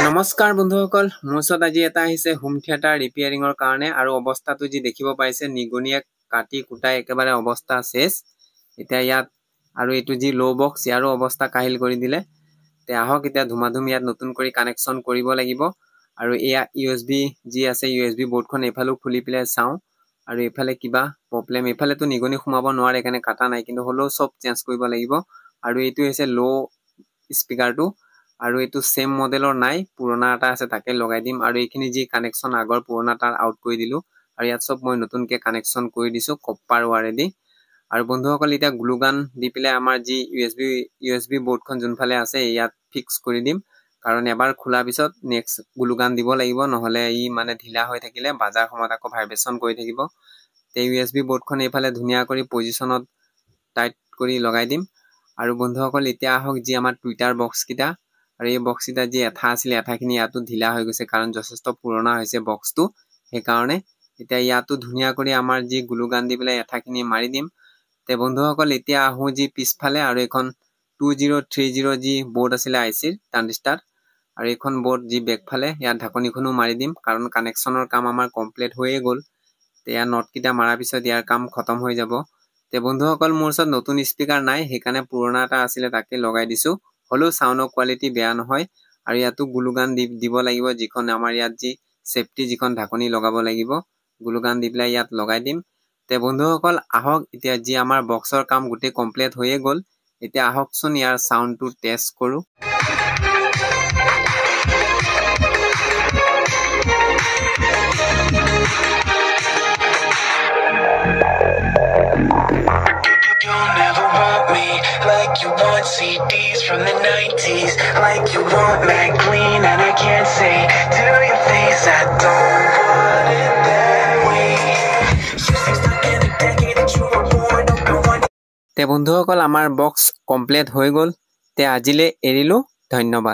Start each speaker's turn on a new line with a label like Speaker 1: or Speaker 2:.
Speaker 1: নমস্কাৰ বন্ধুসকল, মোৰ ওচৰত আজি এটা আহিছে হোম থিয়েটাৰ ৰিপেয়াৰিঙৰ কাৰণে আৰু অৱস্থাটো যি দেখিব পাইছে নিগনিয়ে কাটি কুটাই একেবাৰে অৱস্থা শেষ। এতিয়া ইয়াত আৰু এইটো যি লো বক্স ইয়াৰো অৱস্থা কাহিল কৰি দিলে। তে আহক এতিয়া ধুমাধুম ইয়াত নতুন কৰি কানেকশ্যন কৰিব লাগিব আৰু এয়া USB যি আছে USB বৰ্ডখন এইফালেও খুলি পেলাই চাওঁ আৰু এইফালে কিবা প্ৰব্লেম, এইফালেতো নিগনি সোমাব নোৱাৰে এখানে কাটা নাই, কিন্তু হ'লেও সব চেঞ্জ কৰিব লাগিব। আৰু এইটো হৈছে লো স্পিকাৰটো আৰু এইটো সেম মডেলৰ নাই, পুৰণা এটা আছে তাকে লগাই দিম আৰু এইখিনি যি কানেকশ্যন আগৰ পুৰণা তাৰ আউট কৰি দিলো আৰু ইয়াত সব মই নতুনকে কানেকশ্যন কৰি দিছো কপাৰ ৱাৰেদি। আৰু বন্ধুসকল এতিয়া গ্লুগান দি পেলাই আমাৰ যি USB বৰ্ডখন যোনফালে আছে ইয়াত ফিক্স কৰি দিম, কাৰণ এবাৰ খোলা পিছত নেক্সট গ্লুগান দিব লাগিব, নহলে ই মানে ঢিলা হৈ থাকিলে বাজাৰ সময়ত আকৌ ভাইব্ৰেচন কৰি থাকিব। তে USB বৰ্ডখন এইফালে ধুনীয়া কৰি পজিশনত টাইট কৰি লগাই দিম। আৰু বন্ধুসকল এতিয়া আহক যি আমাৰ টুইটাৰ বক্স কিটা, আৰু এই বক্স কিটা যি এঠা আছিল এঠাখিনি ইয়াতো ঢিলা হৈ গৈছে কাৰণ যথেষ্ট পুৰণা হৈছে বক্সটো, সেইকাৰণে এতিয়া ইয়াতো ধুনীয়া কৰি আমাৰ যি গ্লুগান দি পেলাই এঠাখিনি মাৰি দিম। তে বন্ধুসকল এতিয়া আহো যি পিছফালে আৰু এখন 2030 যি বৰ্ড আছিলে আইচিৰ ট্ৰানজিষ্টাৰ, আৰু এইখন বৰ্ড যি বেকফালে ইয়াত ঢাকনিখনো মাৰি দিম কাৰণ কানেকশ্যনৰ কাম আমাৰ কমপ্লিট হৈয়ে গ'ল। তে ইয়াৰ নট কিটা মাৰাৰ পিছত ইয়াৰ কাম খতম হৈ যাব। তে বন্ধুসকল মোৰ ওচৰত নতুন স্পিকাৰ নাই, সেইকাৰণে পুৰণা এটা আছিলে তাকে লগাই দিছো, হ'লেও সাউণ্ডৰ কোৱালিটি বেয়া নহয়। আৰু ইয়াতো গ্লুগান দিব লাগিব, যিখন আমাৰ ইয়াত যি সেফটি যিখন ঢাকনি লগাব লাগিব গ্লুগান দি পেলাই ইয়াত লগাই দিম। তে বন্ধুসকল আহক এতিয়া যি আমাৰ বক্সৰ কাম গোটেই কমপ্লিট হৈয়ে গ'ল, এতিয়া আহকচোন ইয়াৰ সাউণ্ডটো টেষ্ট কৰো।
Speaker 2: Like you want CDs from the 90s, like you want Mac Clean, and I can't say to your face I don't want it that way. You seem stuck in a decade that you were born, no one.
Speaker 1: তে বন্ধুসকল আমাৰ box complete হৈ গ'ল। তে আজিলে এৰিলো, ধন্যবাদ।